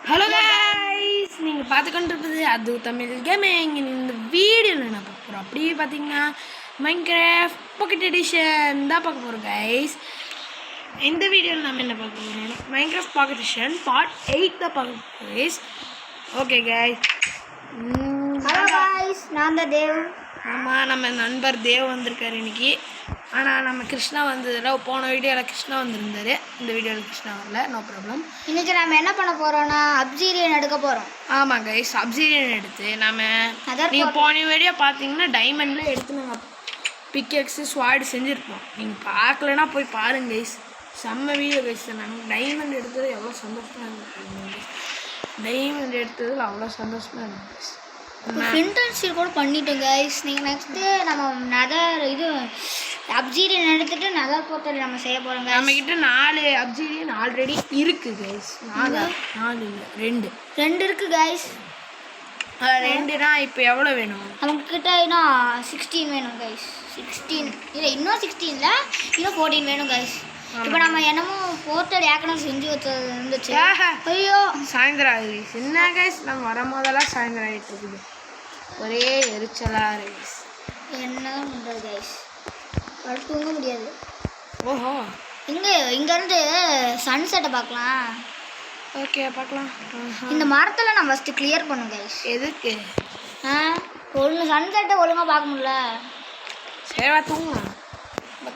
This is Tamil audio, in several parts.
ஹலோ கைஸ், நீங்கள் பார்த்துக்கொண்டிருப்பது அது தமிழ் கேமிங். இந்த வீடியோவில் என்ன பார்க்க போகிறோம் அப்படியே பார்த்தீங்கன்னா மைன்கிராஃப்ட் பாக்கெட் எடிஷன் தான் பார்க்க போகிறோம் கைஸ். இந்த வீடியோவில் நம்ம என்ன பார்க்க போகிறோம், மைன்கிராஃப்ட் பாக்கெட் எடிஷன் பார்ட் 8 தான் பார்க்க போகிறோம் guys. Okay guys, hello guys, நான் தான் தேவ். ஆமாம், நம்ம நண்பர் தேவ் வந்திருக்காரு இன்னைக்கு. ஆனால் நம்ம கிருஷ்ணா வந்ததில் போன வீடியோவில் கிருஷ்ணா வந்திருந்தாரு, இந்த வீடியோவில் கிருஷ்ணா வரல. No problem. இன்னைக்கு நம்ம என்ன பண்ண போகிறோம்னா அப்சீரியன் எடுக்க போகிறோம். ஆமாம் கைஸ், அப்சீரியன் எடுத்து நம்ம நீங்கள் போன வீடியோ பார்த்தீங்கன்னா டைமண்டில் எடுத்து நாங்கள் பிக்கெக்ஸு ஸ்வாடு செஞ்சுருப்போம். நீங்கள் பார்க்கலன்னா போய் பாருங்க கைஸ், செம்ம வீடியோ கைஸ். நாங்கள் டைமண்ட் எடுத்தது எவ்வளோ சந்தோஷமாக இருந்துச்சு. டைமண்ட் எடுத்ததில் அவ்வளோ சந்தோஷமாக இருந்துச்சு கைஸ். இன்டர்ன்ஷிப் கூட பண்ணிட்டோம் கைஸ். நீங்கள் நெக்ஸ்ட்டு நம்ம நதர் இது அப்சீரியன் எடுத்துகிட்டு நதர் போர்ட்டல் நம்ம செய்ய போகிறோம். நம்மக்கிட்ட 4 அப்சீரியன் ஆல்ரெடி இருக்குது கைஸ். 4 இல்லை 2 இருக்குது கைஸ். 2னா இப்போ எவ்வளோ வேணும் நம்மக்கிட்ட? இன்னும் 16 வேணும் கைஸ். 16 இல்லை, இன்னும் 16 இல்லை, இன்னும் 14 வேணும் கைஸ். இப்போ நம்ம என்னமோ போர்ட்டல் ஏற்கனவே செஞ்சு வச்சது இருந்துச்சு. ஐயோ, சாயந்தரம் ஆகுது என்ன கைஸ், நம்ம வரும்போதெல்லாம் சாயந்தரம் ஆகிட்டு இருக்குது. ஒரே எரிச்சலாக கைஸ். என்ன தான் பண்ணுறது கைஸ், தூங்க முடியாது. ஓஹோ, இங்கேருந்து சன்செட்டை பார்க்கலாம். ஓகே பார்க்கலாம். இந்த மரத்தில் நான் ஃபஸ்ட்டு கிளியர் பண்ணும் கைஸ். எதுக்கு? ஒழுங்கு சன்செட்டை ஒழுங்காக பார்க்க முடியல. சரிவா, தூங்கலாம்.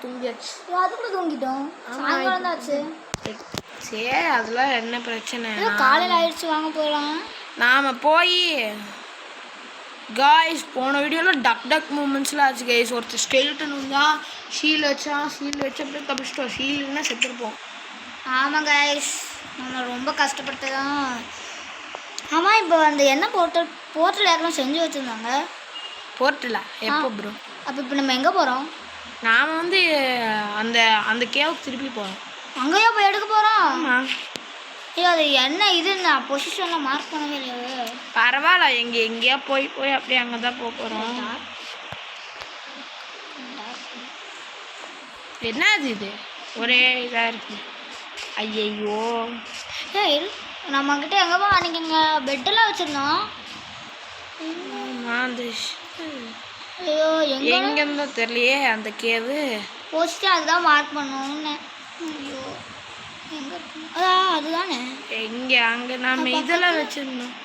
தூங்கியாச்சு. அதுக்குள்ள தூங்கிட்டோம், சாயங்காலம் தான் ஆச்சு. சரி, அதெல்லாம் என்ன பிரச்சனை, காலையில் ஆயிடுச்சு. வாங்க போகலாம். நாம் போய் காய்ஸ் போன வீடியோவில் டக் மூமெண்ட்ஸ்லாம் ஆச்சு கைஸ். ஒருத்தர் ஸ்கெல்டன் வந்தால் ஷீல் வச்சு அப்படியே தப்பிச்சிட்டோம். ஷீல்னா செத்துருப்போம். ஆமாம் கைஸ், நம்ம ரொம்ப கஷ்டப்பட்டுதான். ஆமாம், இப்போ அந்த என்ன போர்ட்டல் ஏற்கனவே செஞ்சு வச்சுருந்தாங்க. போர்ட்டலா? எப்போ ப்ரோ? அப்போ இப்போ நம்ம எங்கே போகிறோம்? நாம் வந்து அந்த கேவுக்கு திருப்பி போகிறோம். அங்கேயோ போய் எடுக்க போகிறோம். ஆமாம். ஐயோ, அது என்ன இது, நான் பொசிஷன்லாம் மார்க் பண்ணவே இல்லையே. பரவாயில்ல, எங்கேயா போய் அப்படியே அங்கே தான் போக போகிறோம். என்ன இது ஒரே இதாக இருக்குது. ஐயையோ, நம்மக்கிட்ட எங்கேப்பா அன்றைக்கி இங்கே பெட்டெல்லாம் வச்சுருந்தோம். ஐயோ, எங்கேருந்தோ தெரியலையே அந்த கேவு. போச்சுட்டு அதுதான் மார்க் பண்ணோன்னு. ஐயோ, எங்கே இருக்கு? அதுதானே எங்கே? அங்கே நம்ம இதெல்லாம் வச்சுருந்தோம்.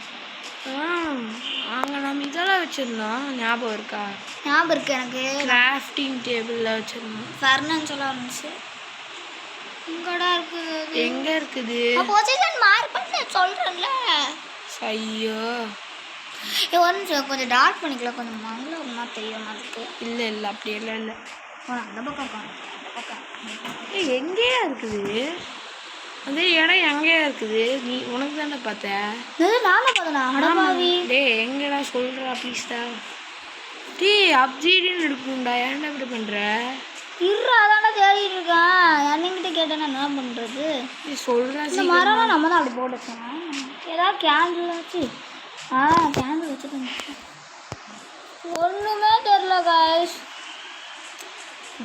அங்கே நம்ம இதெல்லாம் வச்சுருந்தோம், ஞாபகம் இருக்கா? ஞாபகம் இருக்கு எனக்கு. கிராஃப்டிங் டேபிளில் வச்சுருந்தோம். ஃபர்னன்ஸ் எல்லாம் இருந்துச்சு. எங்கடா இருக்குது? எங்கே இருக்குது? பொசிஷன் மார்க் பண்ண சொல்கிறேன்ல. ஐயோ, ஒரு நிமிஷம், கொஞ்சம் டார்க் பண்ணிக்கலாம், கொஞ்சம் மங்கள ஒரு மாதிரி தெரியும் அதுக்கு. இல்லை அப்படியெல்லாம் இல்லை. அந்த பக்கம் எங்கேயா இருக்குது அந்த இடம்? எங்கேயா இருக்குது? நீ உனக்கு தானே பார்த்த? நானும் பார்த்தேனா? அடமாவி. எங்கடா சொல்கிறா ப்ளீஸ்டா. அப்சீரியன் எடுக்கணும்டா, ஏன்டா இப்படி பண்ணுற? அதான்டா தேடிட்டு இருக்கேன். என்னங்கிட்ட கேட்டேன்னா என்ன பண்ணுறது? நீ சொல்கிற இந்த மரம்லாம் நம்ம தான் அப்படி போட்டு வச்சோம். ஏதாவது கேண்டில் வச்சு கேண்டில் வச்சுக்கோங்க. ஒன்றுமே தெரில கைஸ்.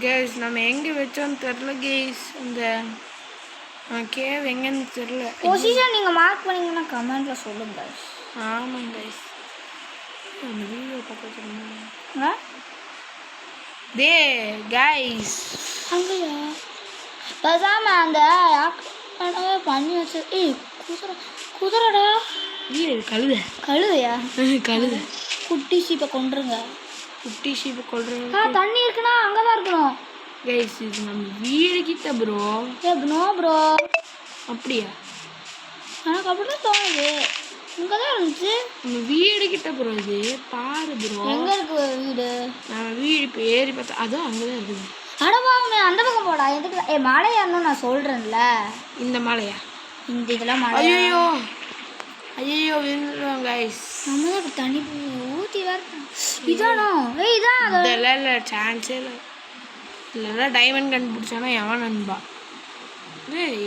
கேஸ் நம்ம எங்கே வச்சோன்னு தெரில கேஸ். இந்த கேவ் எங்கேன்னு தெரில. பொசிஷன் நீங்கள் மார்க் பண்ணிங்கன்னா கமெண்ட்டில் சொல்லுங்க கைஸ். ஆமாம் கைஸ், அந்த வீடியோ பார்க்க டே கைஸ். அங்கேயா பேசாமல் அந்த பண்ணி வச்சு. குதிரைடா. கழுதையா? கழுதை. குட்டி ஷீப்பை கொண்டுருங்க. குட்டி ஷீப்பை கொள்றேன். தண்ணி இருக்குன்னா அங்கே தான் இருக்கணும் கைஸ். இது நம்ம வீடு கிட்ட ப்ரோ. No bro. அப்படியா? எனக்கு அப்படி தான் தோணுது. இங்கே தான் இருந்துச்சு. நம்ம வீடு கிட்ட ப்ரோ. இது பாரு ப்ரோ. எங்கே இருக்கு வீடு? நம்ம வீடு இப்போ ஏறி பார்த்தா அதுவும் அங்கே தான் இருக்குது. அடவாங்க, அந்த பக்கம் போடா. எதுக்கு மலை ஏறணும் நான் சொல்கிறேன்ல. இந்த மலையா? இந்த இதெல்லாம் மலை. ஐயோ விழுந்துருவோம் கைஸ். நம்ம தான் இப்போ தண்ணி ஊற்றி வேற. இதானோ? இதான் இதெல்லாம் இல்லை, சான்ஸே இல்லை. இல்லைன்னா டைமண்ட் கண்டுபிடிச்சானா எவன் நண்பா?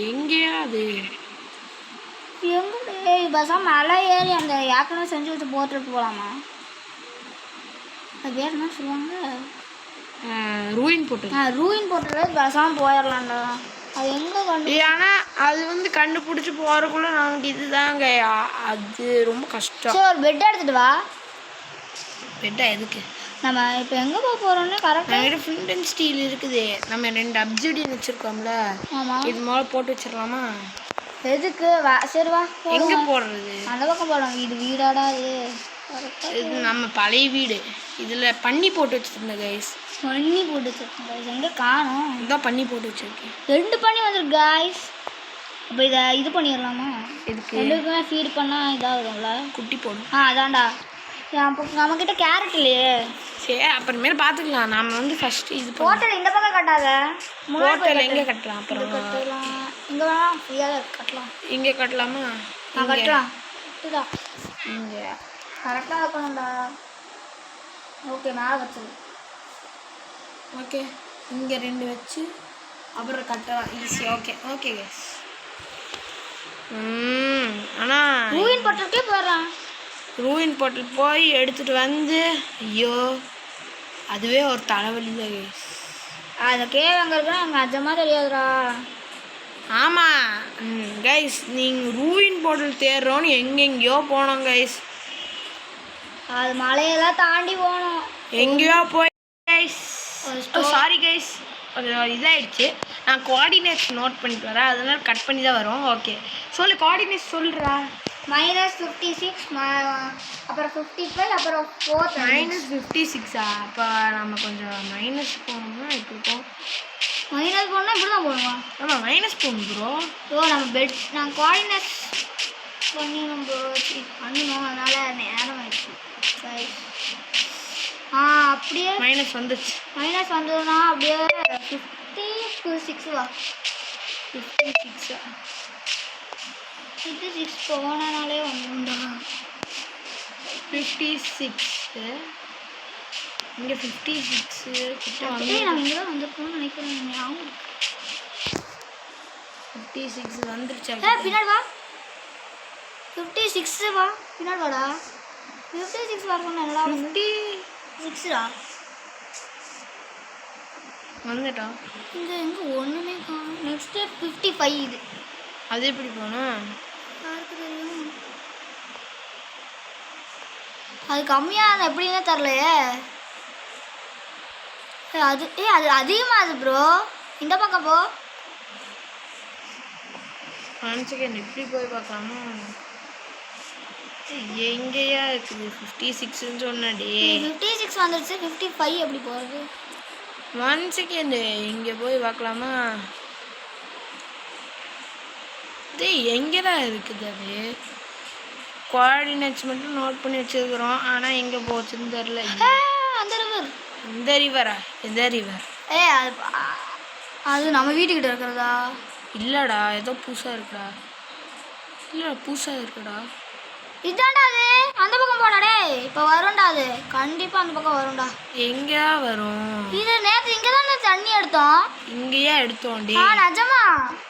எங்கேயா அது? எங்கே பஸ்ஸாக மலை ஏறி அந்த ஏற்கனவே செஞ்சு வச்சு போட்டுட்டு போகலாமா? அது வேறு என்ன சொல்லுவாங்க? ரூயின் போட்டு. ரூயின் போட்டு பஸ்ஸாக போயிடலாம்டா. அது எங்கே கண்டு ஏன்னா அது வந்து கண்டுபிடிச்சி போகிறக்குள்ள நமக்கு இதுதாங்க அது ரொம்ப கஷ்டம். சரி ஒரு பெட் எடுத்துகிட்டு வா. பெட்டா எதுக்கு? நம்ம இப்போ எங்கே போக போகிறோம்னு கரெக்டாக நம்மகிட்ட ஃப்ளிண்ட் அண்ட் ஸ்டீல் இருக்குது. நம்ம 2 அப்சிடியன் வச்சுருக்கோம்ல. ஆமாம். இது மேலே போட்டு வச்சிடலாமா? எதுக்கு வா சரி வா. எங்கே போடுறது? அந்த பக்கம் போடணும். இது வீடாடா இது? இது நம்ம பழைய வீடு. இதில் பன்னி போட்டு வச்சுருந்தேன் கைஸ். பண்ணி போட்டு வச்சுருக்கேன் கைஸ். எங்கே காணும்? இதான் பன்னி போட்டு வச்சுருக்கேன். 2 பண்ணி வந்துருக்கு கைஸ். அப்போ இதை இது பண்ணிடலாமா? இதுக்கு 2க்குமே ஃபீட் பண்ணால் இதாகும்ல, குட்டி போடும். அதான்டா. அப்போ நம்மக்கிட்ட கேரட் இல்லையே. சரி அப்புறமேல பார்த்துக்கலாம். நாம் வந்து ஃபஸ்ட்டு இது ஹோட்டல் இந்த பக்கம் கட்டாத. ஹோட்டல் எங்கே கட்டலாம்? அப்புறம் கட்டலாம். இங்கே வேணாம், ஃப்ரீயாக கட்டலாம். இங்கே கட்டலாமா? கட்டலாம். இதுதான் இங்கே கரெக்டாக இருக்கணும்டா. ஓகே மேலே வச்சிரு. ஓகே இங்கே 2 வச்சு அப்புறம் கட்டலாம். ஈஸி. Okay okay case. ஆனால் ரூயின் பட்டே போடுறான். ரூயின் போட்டில் போய் எடுத்துகிட்டு வந்து ஐயோ அதுவே ஒரு தலைவலி தான் கேஸ். அந்த கேவ் அங்கே இருக்குன்னா எனக்கு நிஜமாக தெரியாதுடா. ஆமாம் கைஸ், நீங்கள் ரூயின் போர்ட்டல் தேடுறோன்னு எங்கெங்கேயோ போனோம் கைஸ். அது மலையெல்லாம் தாண்டி போகணும். எங்கேயோ போய் கைஸ். சாரி கைஸ், கொஞ்சம் இதாகிடுச்சு. நான் கோஆர்டினேட்ஸ் நோட் பண்ணிட்டு வரேன், அதனால் கட் பண்ணி தான் வரும். ஓகே சொல்லு, கோஆர்டினேட்ஸ் சொல்கிறா. -56 அப்புறம் 55 அப்புறம் 4 -56. அப்போ நம்ம கொஞ்சம் மைனஸ் போகணும்னா இப்படி இருக்கும். மைனஸ் போனால் இப்படி தான் போடுவோம். ஆமாம் மைனஸ் போகணும் ப்ரோ. நம்ம பெட் நாங்கள் கோஆர்டினேட்ஸ் பண்ணி நம்ம பண்ணணும், அதனால் நேரம் ஆயிடுச்சு. அப்படியே மைனஸ் வந்துச்சு. மைனஸ் வந்ததுன்னா அப்படியே 56 வா. 56 56 போனாலே வந்துடும்டா. 56 இங்கே 56 கிட்ட வந்து நம்ம இங்கே தான் வந்திருக்கோம்னு நினைக்கிறேன். ஞாபகம் 56 வந்துருச்சா? பின்னாடி வா. 56 வா, பின்னாடி வாடா. 56 வரணும். நல்லா 56டா வந்துட்டோம். இங்கே எங்கே ஒன்றுமே காணும். நெக்ஸ்ட்டு 55. இது அது எப்படி போகணும்? யாருக்கு தெரியும்? அது கம்மியாக எப்படின்னு தரலையே. அது அது அதிகமாகுது ப்ரோ. இந்த பக்கம் போ. 1 செகண்ட் இப்படி போய் பார்க்கலாமா? எங்கேயா இருக்குது? 56ன்னு சொன்னடி. 56 வந்துருச்சு. 55 எப்படி போகிறது? 1 செகண்டு இங்கே போய் பார்க்கலாமா? எங்கேதான் இருக்குது? அது கோஆர்டினேட்ஸ் மட்டும் நோட் பண்ணி வச்சுருக்குறோம், ஆனால் எங்கே போச்சுன்னு தெரில. அந்த ரிவர். இந்த ரிவரா? எந்த ரிவர்? அது நம்ம வீட்டுக்கிட்ட இருக்கிறதா? இல்லைடா, ஏதோ புதுசாக இருக்குடா. இல்லை புதுசாக இருக்குடா. இதாண்டா அது. அந்த பக்கம் போடாடே. இப்போ வரும்டா அது. கண்டிப்பாக அந்த பக்கம் வரும்டா. எங்கேயா வரும்? இது நேற்று இங்கே தான் தண்ணி எடுத்தோம். இங்கேயா எடுத்தோண்டி? நிஜமா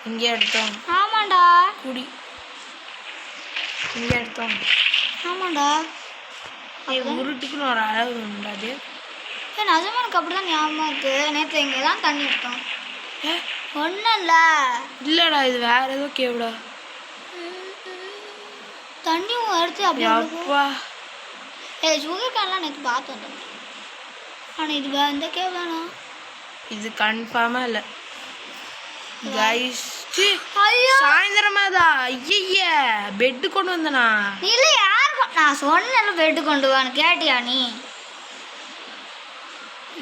இங்கே எடுத்தோம். ஆமாண்டா. குடி இங்கே எடுத்தோம். ஆமாண்டா. உருட்டுக்குன்னு ஒரு அளவு உண்டாது. நிஜமா எனக்கு அப்படி தான் ஞாபகம் இருக்குது. நேற்று இங்கே தான் தண்ணி எடுத்தோம். ஒன்றும் இல்லை. இல்லைடா, இது வேற ஏதோ கேவுடா. தண்ணி எடுத்து அப்படியே அப்பா. சுகர் கேன்லாம் நேற்று பார்த்தோம். ஆனால் இது இந்த கேவ் வேணும். இது கன்ஃபார்மாக இல்லை கைஸ். சாயந்தரமாதா? ஐய பெட்டு கொண்டு வந்தனா? இல்லை யாருக்கும் நான் சொன்னேன் பெட்டு கொண்டு வான்னு. கேட்டியா நீ?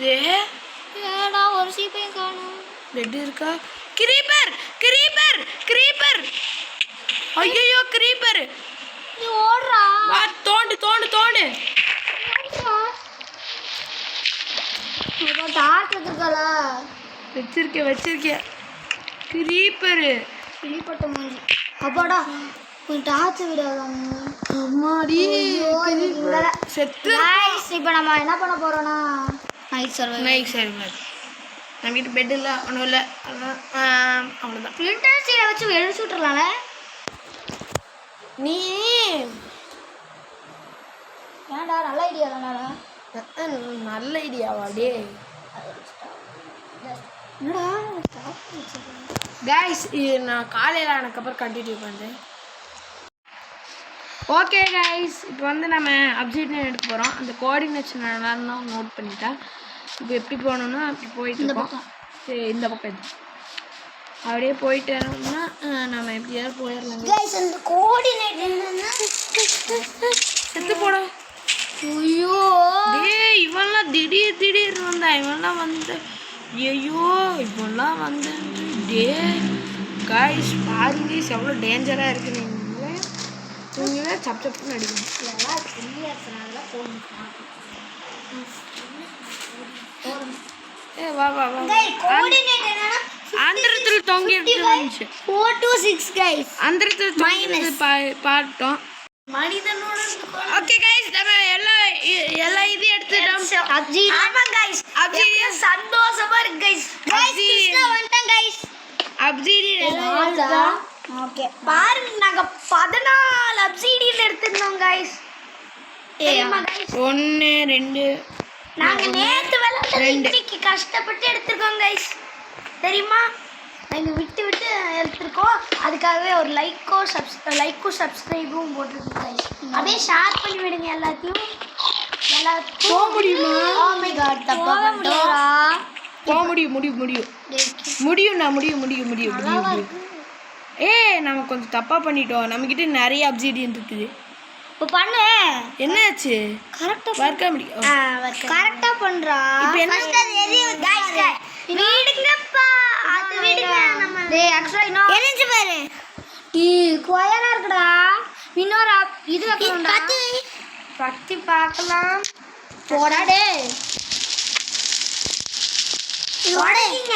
ஏடா ஒரு சீப்பையும் காணும். பெட் இருக்கா? Creeper creeper creeper. ஐயோ கிரீப்பர். நீ ஓடுறா. வா தோண்டு தோண்டு தோண்டு. டார்ச் வச்சிருக்கல. வச்சிருக்கேன் வச்சிருக்கேன். கிரீப்பரு. கிளிப்பட்ட மூஞ்சி. அப்பாடா கொஞ்சம் டார்ச் விடாதாங்க. அம்மாடி செத்து. இப்போ நம்ம என்ன பண்ண போறோம்னா நைட் சர்வர். Night server. நம்ம வீட்டு பெட் இல்லை, ஒன்றும் இல்லை. அவ்வளோதான். ஃபில்டர் சீலை வச்சு எழுச்சி விட்டுறலாம்ல. நீ ஏன்டா நல்ல ஐடியா தானடா. நல்ல ஐடியாவா டே? என்னடா கைஸ் இது நான் காலையில் ஆனதுக்கப்புறம் கண்டினியூ பண்ணுறேன். ஓகே கைஸ், இப்போ வந்து நம்ம அப்சைட்னு எடுக்க போகிறோம். அந்த கோஆர்டினேஷன் நான் நோட் பண்ணிட்டேன். இப்போ எப்படி போகணுன்னா அப்படி போயிட்டு இருக்கோம். சரி, இந்த பக்கம் இது அப்படியே போயிட்டோம்னா நம்ம எப்படியாவது போயிடலாம். கைஸ் அந்த கோஆர்டினேட் என்னன்னா செத்து போட. ஐயோ டேய் இவன்லாம் திடீர் வந்தா. இவன்லாம் வந்து ஐயோ இவன்லாம் வந்து டே கைஸ் பாருங்க எவ்வளோ டேஞ்சராக இருக்கு. நீங்களே சப்னு அடிக்கணும். ஏ வா வா வா. கோஆர்டினேட் என்னன்னா அந்தரத்தில் தொங்கி இருந்துச்சு. 4 to 6 கைஸ். அந்தரத்தில் தொங்கி பார்த்தோம். மனிதனோட ஓகே கைஸ், நம்ம எல்லா இது எடுத்துட்டோம். ஆமா கைஸ், அப்சீடியன் சந்தோஷமா இருக்கு கைஸ். கைஸ் கிருஷ்ணா வந்துட்டான் கைஸ். அப்சீடியன் ஓகே பாருங்க, நாங்க 14 அப்சீடியன் எடுத்துட்டோம் கைஸ். தெரியுமா கைஸ்? 1 2 நாங்க நேத்து விளையாண்டது இன்னைக்கு கஷ்டப்பட்டு எடுத்துருக்கோம் கைஸ். தெரியுமா? நாங்க விட்டு எடுத்துருக்கோம். அதுக்காகவே ஒரு லைக்கும் சப்ஸ்கிரைபும் போட்டுருக்கோம் கைஸ். அப்படியே ஷேர் பண்ணி விடுங்க எல்லாத்தையும். போக முடியுமா? ஓ மை காட், தப்பா பண்ணிட்டோம்டா. போக முடியும். நம்ம கொஞ்சம் தப்பா பண்ணிட்டோம். நம்மகிட்ட நிறைய அப்சீடியன் இருக்குது. இப்போ பண்ணு. என்னாச்சு? கரெக்ட்டா வர்க்க முடியும். கரெக்ட்டா பண்றா. இப்போ என்ன கைஸ் விடுங்கப்பா. அது விடுங்க. நம்ம டேய் ஆக்சுவலா இன்னும் என்னஞ்சு பாரு. கோயனா இருக்குடா. இன்னொரு இது வைக்கணும்டா. பத்தி பார்க்கலாம். போடா டேய். உடைங்க.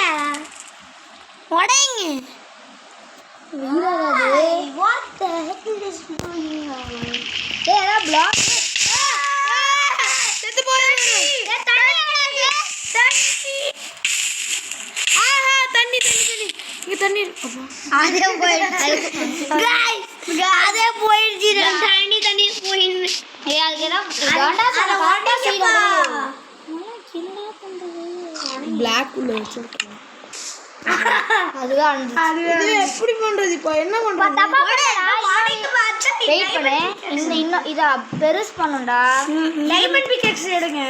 What the heck is this doing? Hey, that block. செத்து போறாரு. தண்ணி. இங்க தண்ணி அப்பா. அதே போயிடுச்சு. அதே போயிடுச்சு. தண்ணி போயிடுச்சு. ஏய் அதுக்கு என்ன வாண்டா சீடா. என்னடா பண்றது? Black உள்ள வச்சிருக்கேன். அதுதான் இது எப்படி பண்றது? இப்போ என்ன பண்றது? தப்பா பண்ணடா. வெயிட் பண்ணு. இன்னும் இத பெருசு பண்ணுடா. டைமண்ட் பிக்கெக்ஸ் எடுங்க.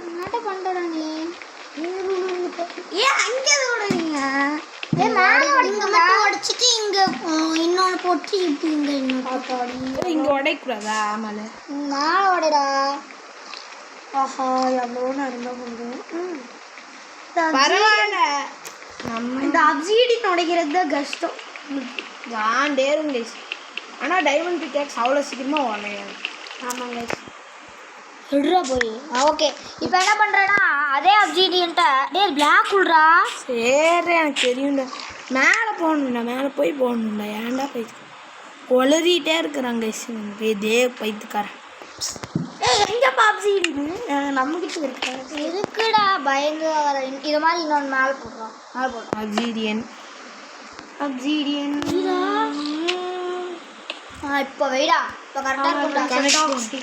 என்னடா பண்றடா நீ? ஏன் அங்க ஓடுறீங்க? மேல ஓடுங்க. மட்டும் உடைச்சிட்டு இங்க இன்னொன்னு போட்டு இங்க இன்னொன்னு இங்க உடைக்க கூடாதா? ஆமால. மேல ஓடுடா. ஆஹா எவ்வளவு நடந்தா பண்றோம். பரவாயில்ல, நம்ம இந்த அப்சீடியன் உடைக்கிறது தான் கஷ்டம். டேரும் கைஸ். ஆனால் டைமண்ட் பிக்கேக்ஸ் அவ்வளோ சீக்கிரமாக உடையாது. ஆமாங்க கைஸ். விடுறா போய். ஓகே இப்போ என்ன பண்ணுறேன்னா அதே அப்சீடியன்ட்ட டேய் பிளாக் விடுறா. சரி எனக்கு தெரியும்டா. மேலே போகணும்டா. ஏன்டா போயிட்டு ஒளறிட்டே இருக்கிறாங்க கைஸ். இதே பைத்துக்காரன். எங்க அப்சீடியன் நம்மகிட்ட இருக்குடா. பயந்து இது மாதிரி இன்னொன்று மேலே போடுறோம். அப்சீடியன் இப்போ வெயிடா. இப்போ கரெக்டாக இப்போதான் கரெக்டாக இருக்கு.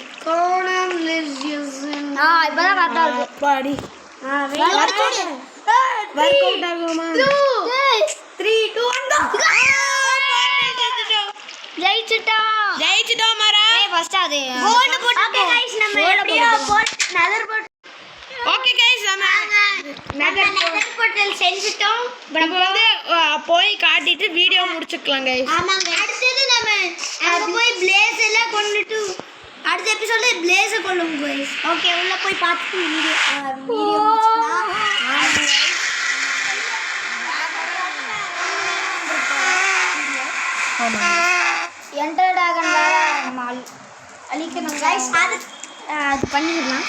பாடி ஜெயிச்சிட்டோம் மாரா. ஃபர்ஸ்ட் அது கோல்ட் போட்டு. ஓகே गाइस நம்ம எப்படியோ நெதர் போட். ஓகே गाइस நம்ம நெதர் போர்ட்டல் செஞ்சிட்டோம். இப்போ வந்து போய் காட்டிட்டு வீடியோ முடிச்சுக்கலாம் गाइस. ஆமாங்க. அடுத்து நம்ம அங்க போய் பிளேஸ் எல்லாம் கொண்டுட்டு அடுத்த எபிசோட்ல பிளேஸ் கொள்ளும் गाइस. ஓகே உள்ள போய் பார்த்து வீடியோ முடிச்சுக்கலாம். ஆமாங்க. ஆமா. என்டர் டிராகன் வேற நம்ம அழிக்கணும் गाइस. அது பண்ணிடலாம்.